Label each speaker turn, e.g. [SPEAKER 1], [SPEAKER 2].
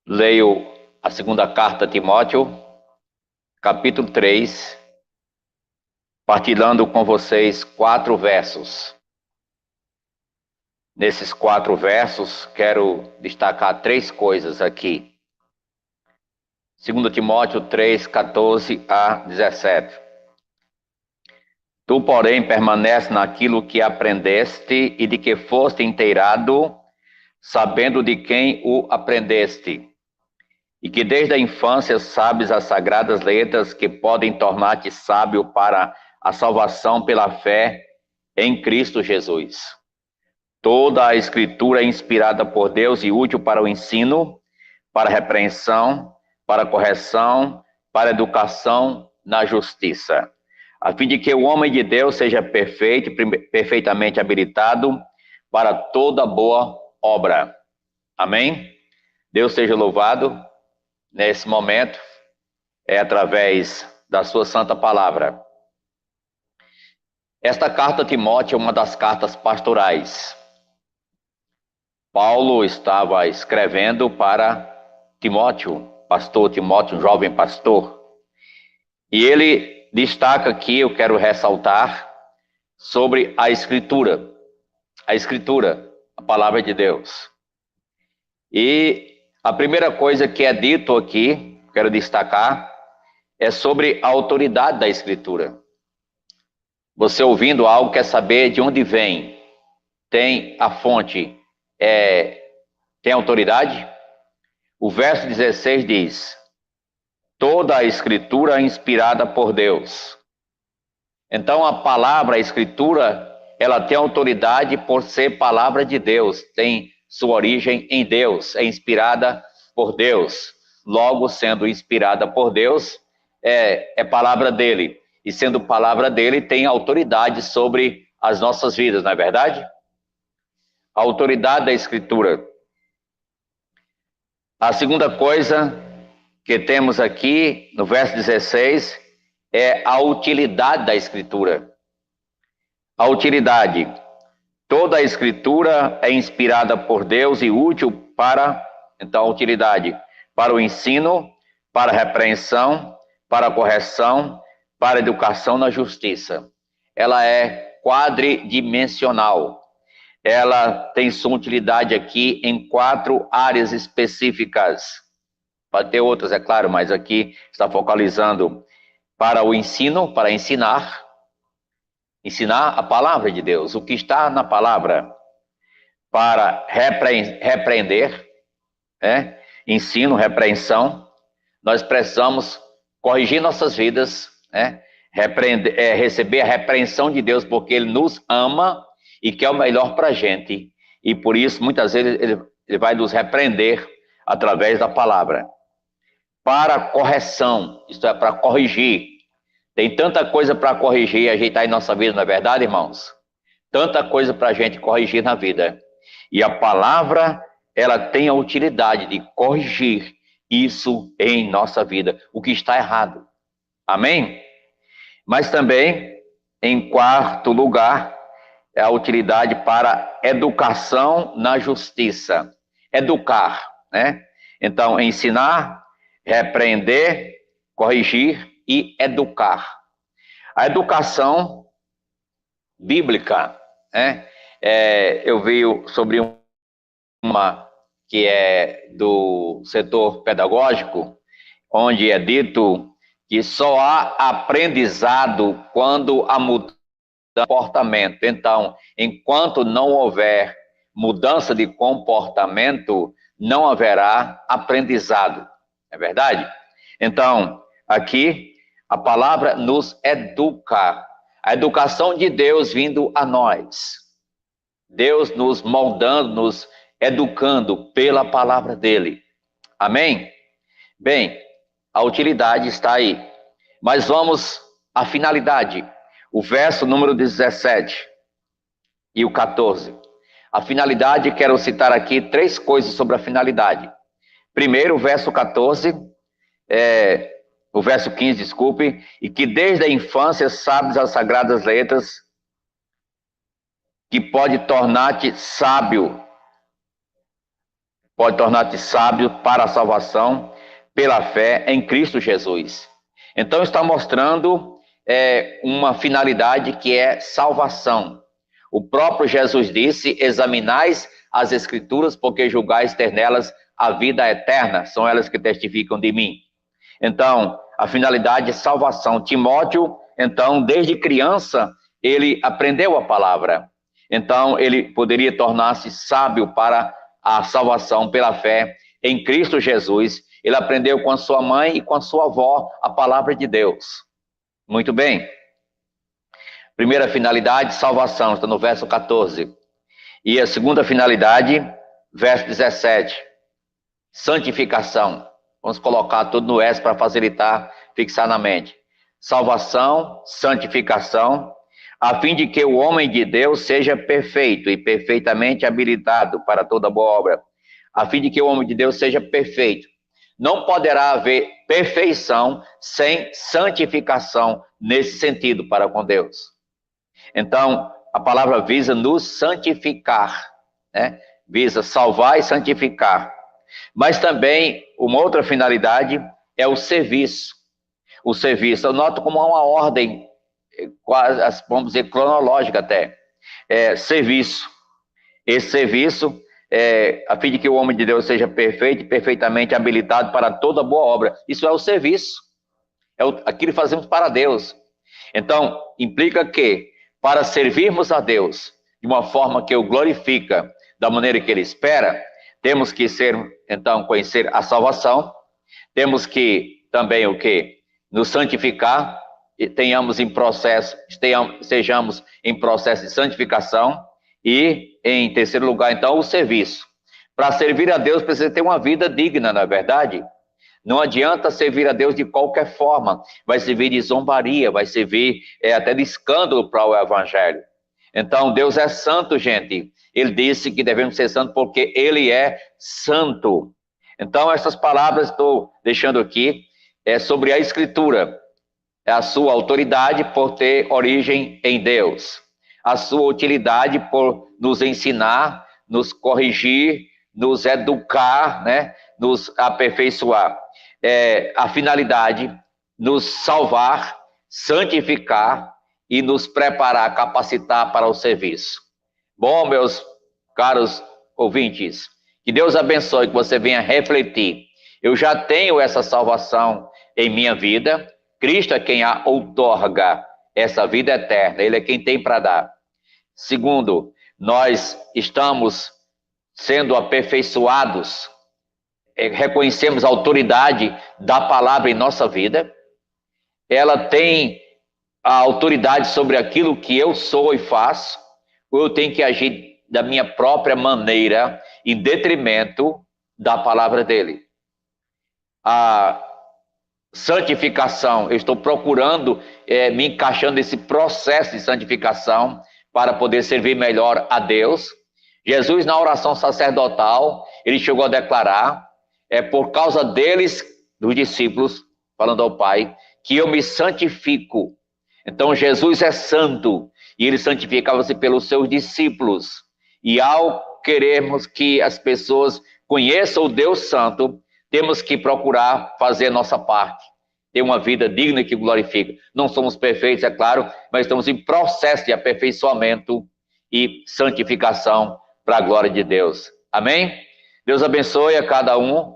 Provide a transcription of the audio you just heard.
[SPEAKER 1] Leio a segunda carta a Timóteo, capítulo 3, partilhando com vocês 4 versos. Nesses 4 versos, quero destacar 3 coisas aqui. 2 Timóteo 3, 14 a 17. Tu, porém, permanece naquilo que aprendeste e de que foste inteirado, sabendo de quem o aprendeste, e que desde a infância sabes as sagradas letras que podem tornar-te sábio para a salvação pela fé em Cristo Jesus. Toda a Escritura é inspirada por Deus e útil para o ensino, para a repreensão, para a correção, para a educação na justiça, a fim de que o homem de Deus seja perfeito, perfeitamente habilitado para toda boa obra. Amém? Deus seja louvado. Nesse momento, é através da sua santa palavra. Esta carta a Timóteo é uma das cartas pastorais. Paulo estava escrevendo para Timóteo, pastor Timóteo, jovem pastor. E ele destaca aqui, eu quero ressaltar, sobre a Escritura. A Escritura, a palavra de Deus. E a primeira coisa que é dito aqui, quero destacar, é sobre a autoridade da Escritura. Você ouvindo algo quer saber de onde vem, tem a fonte, tem autoridade? O verso 16 diz: toda a Escritura é inspirada por Deus. Então a palavra, a Escritura, ela tem autoridade por ser palavra de Deus, tem sua origem em Deus, é inspirada por Deus. Logo, sendo inspirada por Deus, é palavra dele. E sendo palavra dele, tem autoridade sobre as nossas vidas, não é verdade? A autoridade da Escritura. A segunda coisa que temos aqui, no verso 16, é a utilidade da Escritura. A utilidade. Toda a Escritura é inspirada por Deus e útil para, então, a utilidade, para o ensino, para a repreensão, para a correção, para a educação na justiça. Ela é quadridimensional. Ela tem sua utilidade aqui em 4 áreas específicas. Pode ter outras, é claro, mas aqui está focalizando para o ensino, para ensinar a palavra de Deus, o que está na palavra, para repreender, ensino, repreensão. Nós precisamos corrigir nossas vidas, receber a repreensão de Deus, porque Ele nos ama e quer o melhor para a gente. E por isso, muitas vezes, Ele vai nos repreender através da palavra. Para correção, isto é, para corrigir. Tem tanta coisa para corrigir e ajeitar em nossa vida, não é verdade, irmãos? Tanta coisa para a gente corrigir na vida. E a palavra, ela tem a utilidade de corrigir isso em nossa vida, o que está errado. Amém? Mas também, em 4º lugar, é a utilidade para educação na justiça. Educar, né? Então, ensinar, repreender, corrigir e educar. A educação bíblica, eu vi sobre uma que é do setor pedagógico, onde é dito que só há aprendizado quando há mudança de comportamento. Então, enquanto não houver mudança de comportamento, não haverá aprendizado. É verdade? Então, aqui, a palavra nos educa. A educação de Deus vindo a nós. Deus nos moldando, nos educando pela palavra dele. Amém? Bem, a utilidade está aí. Mas vamos à finalidade. O verso número 17 e o 14. A finalidade, quero citar aqui 3 coisas sobre a finalidade. Primeiro, o verso 14, o verso 15, desculpe, e que desde a infância sabes as sagradas letras, que pode tornar-te sábio pode tornar-te sábio para a salvação pela fé em Cristo Jesus. Então está mostrando uma finalidade que é salvação. O próprio Jesus disse: examinais as Escrituras, porque julgais ter nelas a vida eterna, são elas que testificam de mim. Então, a finalidade é salvação. Timóteo, então, desde criança, ele aprendeu a palavra. Então, ele poderia tornar-se sábio para a salvação pela fé em Cristo Jesus. Ele aprendeu com a sua mãe e com a sua avó a palavra de Deus. Muito bem. Primeira finalidade, salvação, está no verso 14. E a segunda finalidade, verso 17, santificação. Vamos colocar tudo no S para facilitar, fixar na mente. Salvação, santificação, a fim de que o homem de Deus seja perfeito e perfeitamente habilitado para toda boa obra. A fim de que o homem de Deus seja perfeito. Não poderá haver perfeição sem santificação nesse sentido para com Deus. Então, a palavra visa nos santificar, né? Visa salvar e santificar. Mas também, uma outra finalidade é o serviço. O serviço, eu noto como uma ordem, quase, vamos dizer, cronológica até. Serviço. Esse serviço a fim de que o homem de Deus seja perfeito e perfeitamente habilitado para toda boa obra. Isso é o serviço. Aquilo que fazemos para Deus. Então, implica que, para servirmos a Deus de uma forma que o glorifica, da maneira que Ele espera, temos que conhecer a salvação, temos que também nos santificar, e estejamos em processo de santificação, e, em terceiro lugar, então, o serviço. Para servir a Deus, precisa ter uma vida digna, não é verdade? Não adianta servir a Deus de qualquer forma. Vai servir de zombaria, vai servir até de escândalo para o Evangelho. Então, Deus é santo, gente. Ele disse que devemos ser santos porque Ele é santo. Então, essas palavras estou deixando aqui sobre a Escritura. É a sua autoridade por ter origem em Deus. A sua utilidade por nos ensinar, nos corrigir, nos educar, né? Nos aperfeiçoar. A finalidade, nos salvar, santificar e nos preparar, capacitar para o serviço. Bom, meus caros ouvintes, que Deus abençoe, que você venha refletir. Eu já tenho essa salvação em minha vida. Cristo é quem a outorga essa vida eterna. Ele é quem tem para dar. Segundo, nós estamos sendo aperfeiçoados. Reconhecemos a autoridade da palavra em nossa vida. Ela tem a autoridade sobre aquilo que eu sou e faço, ou eu tenho que agir da minha própria maneira, em detrimento da palavra dele. A santificação, eu estou procurando me encaixando nesse processo de santificação para poder servir melhor a Deus. Jesus, na oração sacerdotal, ele chegou a declarar: por causa deles, dos discípulos, falando ao Pai, que eu me santifico. Então, Jesus é santo, e ele santificava-se pelos seus discípulos. E ao querermos que as pessoas conheçam o Deus Santo, temos que procurar fazer a nossa parte, ter uma vida digna que glorifica. Não somos perfeitos, é claro, mas estamos em processo de aperfeiçoamento e santificação para a glória de Deus. Amém? Deus abençoe a cada um